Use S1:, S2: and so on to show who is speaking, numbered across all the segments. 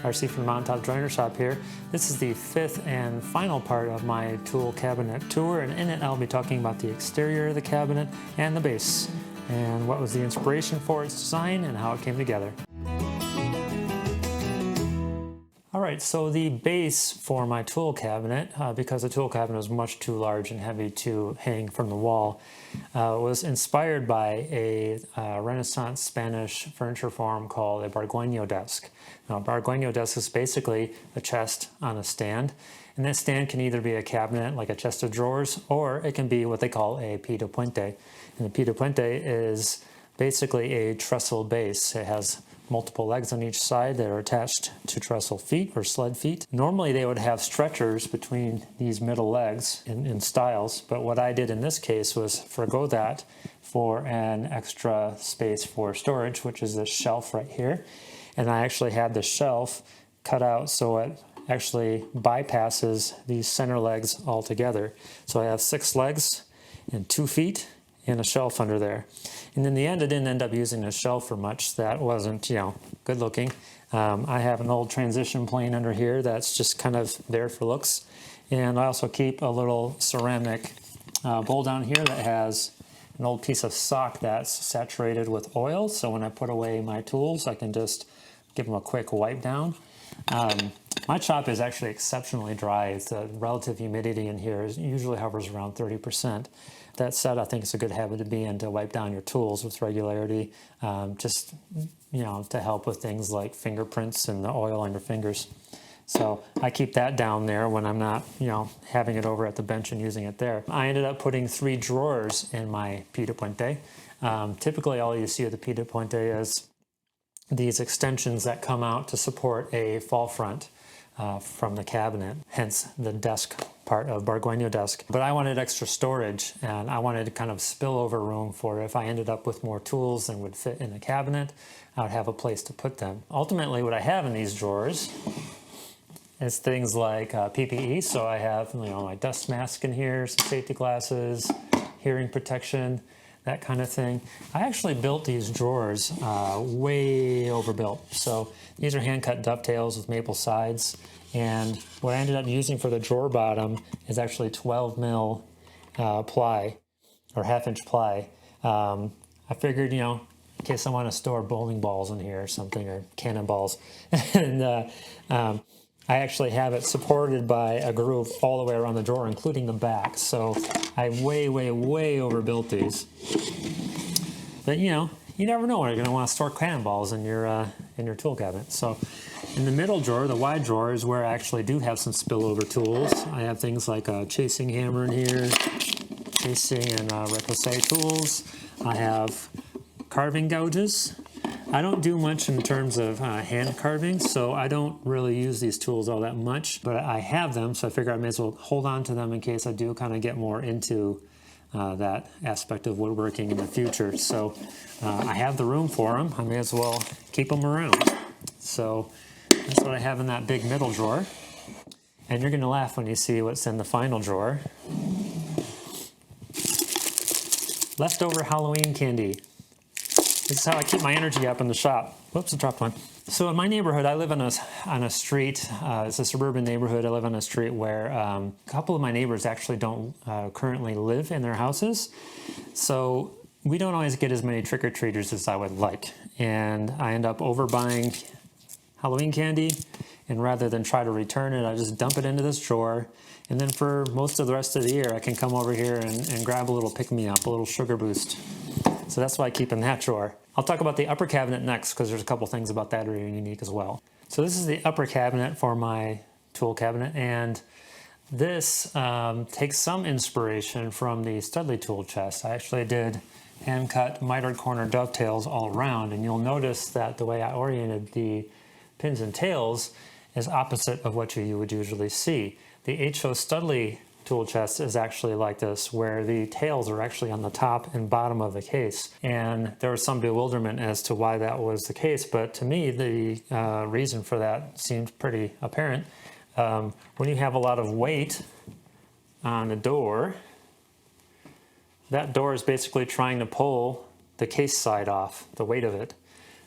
S1: RC from Mountaintop Joiner Shop here. This is the fifth and final part of my tool cabinet tour, and in it I'll be talking about the exterior of the cabinet and the base, and what was the inspiration for its design and how it came together. Alright, so the base for my tool cabinet, because the tool cabinet is much too large and heavy to hang from the wall, was inspired by a Renaissance Spanish furniture form called a bargueño desk. Now, a bargueño desk is basically a chest on a stand, and that stand can either be a cabinet like a chest of drawers, or it can be what they call a pie de puente. And the pie de puente is basically a trestle base. It has multiple legs on each side that are attached to trestle feet or sled feet. Normally they would have stretchers between these middle legs in stiles, but what I did in this case was forgo that for an extra space for storage, which is this shelf right here. And I actually had the shelf cut out so it actually bypasses these center legs altogether. So I have 6 legs and 2 feet and a shelf under there. And in the end, I didn't end up using a shelf for much. That wasn't, good looking. I have an old transition plane under here that's just kind of there for looks. And I also keep a little ceramic bowl down here that has an old piece of sock that's saturated with oil. So when I put away my tools, I can just give them a quick wipe down. My shop is actually exceptionally dry. The relative humidity in here usually hovers around 30%. That said, I think it's a good habit to be in to wipe down your tools with regularity, just to help with things like fingerprints and the oil on your fingers. So I keep that down there when I'm not, having it over at the bench and using it there. I ended up putting 3 drawers in my pie de puente. Typically, all you see with the pie de puente is these extensions that come out to support a fall front from the cabinet, hence the desk part of bargueño desk. But I wanted extra storage, and I wanted kind of spillover room for if I ended up with more tools than would fit in the cabinet, I would have a place to put them. Ultimately, what I have in these drawers is things like PPE. So I have my dust mask in here, some safety glasses, hearing protection, that kind of thing. I actually built these drawers way overbuilt. So these are hand-cut dovetails with maple sides. And what I ended up using for the drawer bottom is actually 12 mil ply, or half-inch ply. I figured, in case I want to store bowling balls in here or something, or cannonballs. And I actually have it supported by a groove all the way around the drawer, including the back. So I way overbuilt these. But you never know when you're going to want to store cannonballs in your tool cabinet. So in the middle drawer, the wide drawer, is where I actually do have some spillover tools. I have things like a chasing hammer in here, chasing and repoussé tools. I have carving gouges. I don't do much in terms of hand carving, so I don't really use these tools all that much, but I have them, so I figure I may as well hold on to them in case I do kind of get more into that aspect of woodworking in the future. So I have the room for them. I may as well keep them around. So that's what I have in that big middle drawer. And you're going to laugh when you see what's in the final drawer. Leftover Halloween candy. This is how I keep my energy up in the shop. Whoops, I dropped one. So in my neighborhood, I live on a street. It's a suburban neighborhood. I live on a street where a couple of my neighbors actually don't currently live in their houses. So we don't always get as many trick-or-treaters as I would like. And I end up overbuying Halloween candy. And rather than try to return it, I just dump it into this drawer. And then for most of the rest of the year, I can come over here and grab a little pick-me-up, a little sugar boost. So that's why I keep in that drawer. I'll talk about the upper cabinet next, because there's a couple things about that that are unique as well. So this is the upper cabinet for my tool cabinet, and this takes some inspiration from the Studley tool chest. I actually did hand-cut mitered corner dovetails all around, and you'll notice that the way I oriented the pins and tails is opposite of what you would usually see. The H.O. Studley tool chest is actually like this, where the tails are actually on the top and bottom of the case. And there was some bewilderment as to why that was the case, but to me, the reason for that seemed pretty apparent. When you have a lot of weight on a door, that door is basically trying to pull the case side off, the weight of it.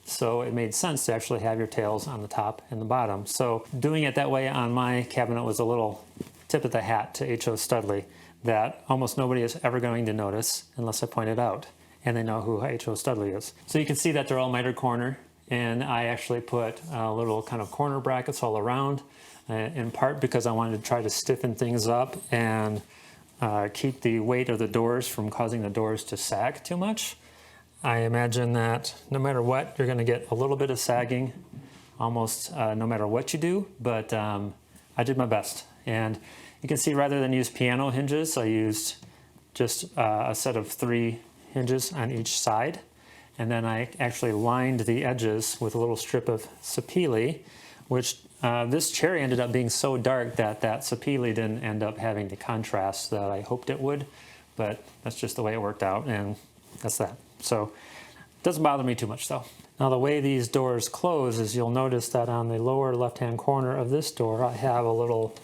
S1: So it made sense to actually have your tails on the top and the bottom. So doing it that way on my cabinet was a little tip of the hat to H.O. Studley that almost nobody is ever going to notice unless I point it out, and they know who H.O. Studley is. So you can see that they're all mitered corner, and I actually put little kind of corner brackets all around, in part because I wanted to try to stiffen things up and keep the weight of the doors from causing the doors to sag too much. I imagine that no matter what, you're going to get a little bit of sagging almost no matter what you do, but I did my best. And you can see rather than use piano hinges, I used just a set of 3 hinges on each side. And then I actually lined the edges with a little strip of sapele, which this cherry ended up being so dark that that sapele didn't end up having the contrast that I hoped it would. But that's just the way it worked out, and that's that. So it doesn't bother me too much though. Now the way these doors close is you'll notice that on the lower left-hand corner of this door, I have a little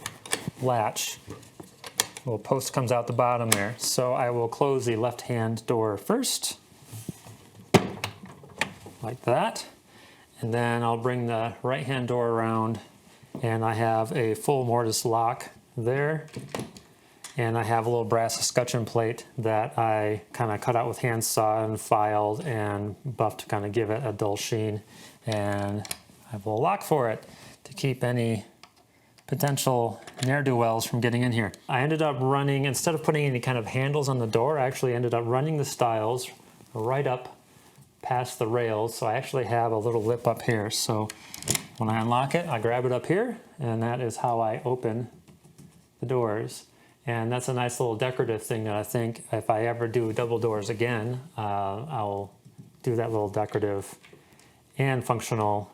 S1: latch. A little post comes out the bottom there. So I will close the left-hand door first, like that. And then I'll bring the right-hand door around, and I have a full mortise lock there. And I have a little brass escutcheon plate that I kind of cut out with hand saw and filed and buffed to kind of give it a dull sheen. And I have a little lock for it to keep any potential ne'er-do-wells from getting in here. I ended up running, instead of putting any kind of handles on the door, I actually ended up running the stiles right up past the rails. So I actually have a little lip up here. So when I unlock it, I grab it up here, and that is how I open the doors. And that's a nice little decorative thing that I think if I ever do double doors again, I'll do that little decorative and functional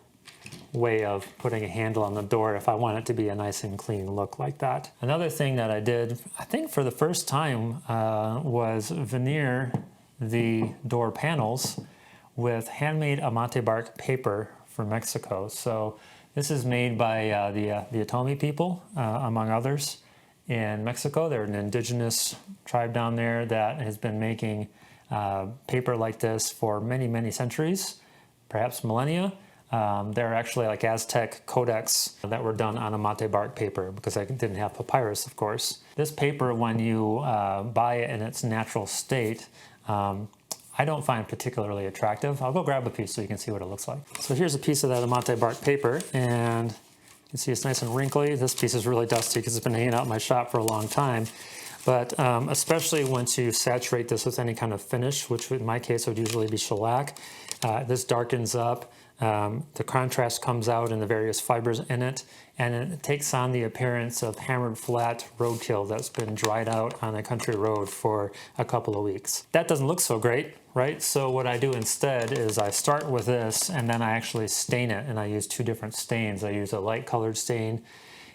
S1: way of putting a handle on the door if I want it to be a nice and clean look like that. Another thing that I did, I think for the first time, was veneer the door panels with handmade amate bark paper from Mexico. So this is made by the Otomi people, among others. In Mexico, they're an indigenous tribe down there that has been making paper like this for many, many centuries, perhaps millennia. There are actually like Aztec codex that were done on amate bark paper because I didn't have papyrus, of course. This paper, when you buy it in its natural state, I don't find particularly attractive. I'll go grab a piece so you can see what it looks like. So here's a piece of that amate bark paper, and you can see it's nice and wrinkly. This piece is really dusty because it's been hanging out in my shop for a long time. But especially once you saturate this with any kind of finish, which in my case would usually be shellac, this darkens up. The contrast comes out in the various fibers in it, and it takes on the appearance of hammered flat roadkill that's been dried out on a country road for a couple of weeks. That doesn't look so great, right? So what I do instead is I start with this, and then I actually stain it, and I use 2 different stains. I use a light colored stain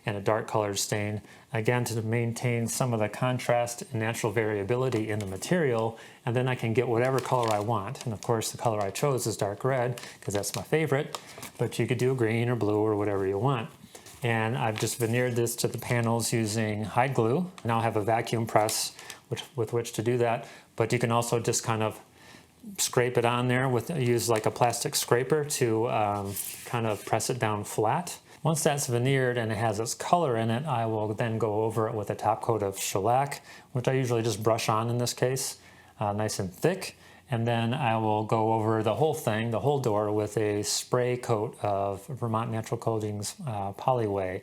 S1: and a dark colored stain, again to maintain some of the contrast and natural variability in the material, and then I can get whatever color I want. And of course the color I chose is dark red because that's my favorite, but you could do green or blue or whatever you want. And I've just veneered this to the panels using hide glue. I now have a vacuum press with which to do that, but you can also just kind of scrape it on there use like a plastic scraper to kind of press it down flat. Once that's veneered and it has its color in it, I will then go over it with a top coat of shellac, which I usually just brush on in this case, nice and thick. And then I will go over the whole thing, the whole door, with a spray coat of Vermont Natural Coatings Polyway,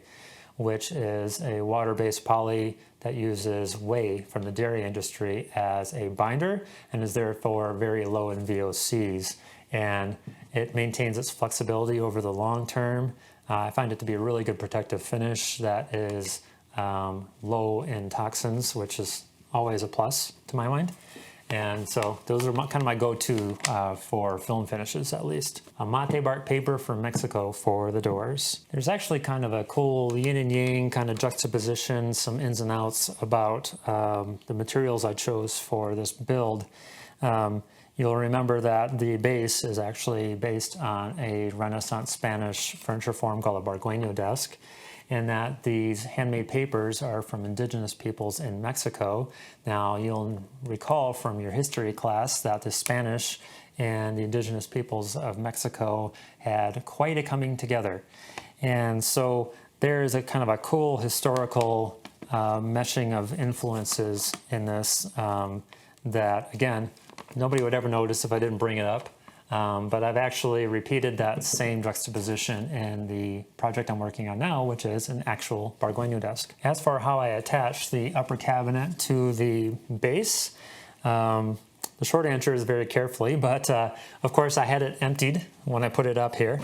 S1: which is a water-based poly that uses whey from the dairy industry as a binder and is therefore very low in VOCs. And it maintains its flexibility over the long term. I find it to be a really good protective finish that is low in toxins, which is always a plus to my mind. And so those are kind of my go-to for film finishes, at least. Amate bark paper from Mexico for the doors. There's actually kind of a cool yin and yang kind of juxtaposition, some ins and outs about the materials I chose for this build. You'll remember that the base is actually based on a Renaissance Spanish furniture form called a Bargueño desk, and that these handmade papers are from indigenous peoples in Mexico. Now, you'll recall from your history class that the Spanish and the indigenous peoples of Mexico had quite a coming together. And so there's a kind of a cool historical meshing of influences in this that, again, nobody would ever notice if I didn't bring it up. But I've actually repeated that same juxtaposition in the project I'm working on now, which is an actual Bargueño desk. As for how I attach the upper cabinet to the base, the short answer is very carefully, but of course I had it emptied when I put it up here.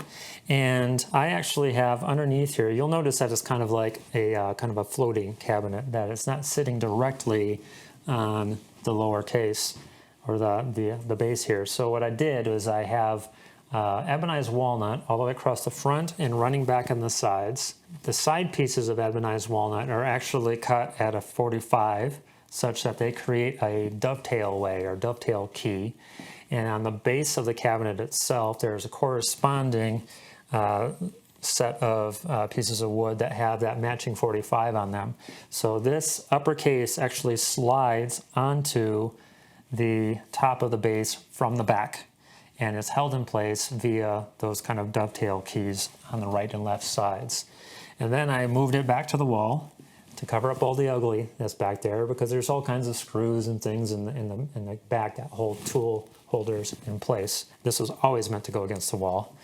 S1: And I actually have underneath here, you'll notice that it's kind of like a kind of a floating cabinet, that it's not sitting directly on the lower case or the base here. So what I did was I have ebonized walnut all the way across the front and running back on the sides. The side pieces of ebonized walnut are actually cut at a 45 such that they create a dovetail way or dovetail key. And on the base of the cabinet itself, there's a corresponding set of pieces of wood that have that matching 45 on them. So this upper case actually slides onto the top of the base from the back, and it's held in place via those kind of dovetail keys on the right and left sides. And then I moved it back to the wall to cover up all the ugly that's back there, because there's all kinds of screws and things in the back that hold tool holders in place. This was always meant to go against the wall.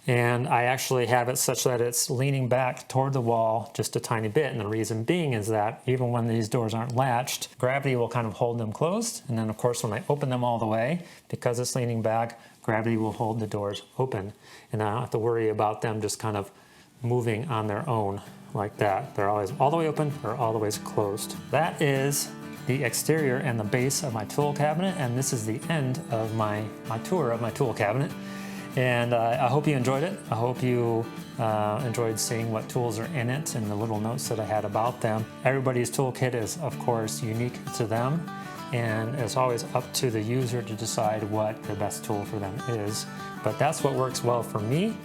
S1: And I actually have it such that it's leaning back toward the wall just a tiny bit. And the reason being is that even when these doors aren't latched, gravity will kind of hold them closed. And then of course, when I open them all the way, because it's leaning back, gravity will hold the doors open. And I don't have to worry about them just kind of moving on their own like that. They're always all the way open or all the way closed. That is the exterior and the base of my tool cabinet. And this is the end of my tour of my tool cabinet. And I hope you enjoyed it. I hope you enjoyed seeing what tools are in it and the little notes that I had about them. Everybody's toolkit is, of course, unique to them. And it's always up to the user to decide what the best tool for them is. But that's what works well for me.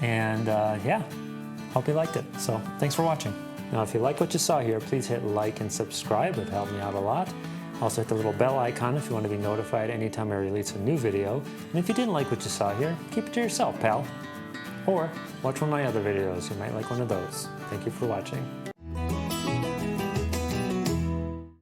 S1: And yeah, hope you liked it. So thanks for watching. Now, if you like what you saw here, please hit like and subscribe. It would help me out a lot. Also hit the little bell icon if you want to be notified anytime I release a new video. And if you didn't like what you saw here, keep it to yourself, pal. Or watch one of my other videos. You might like one of those. Thank you for watching.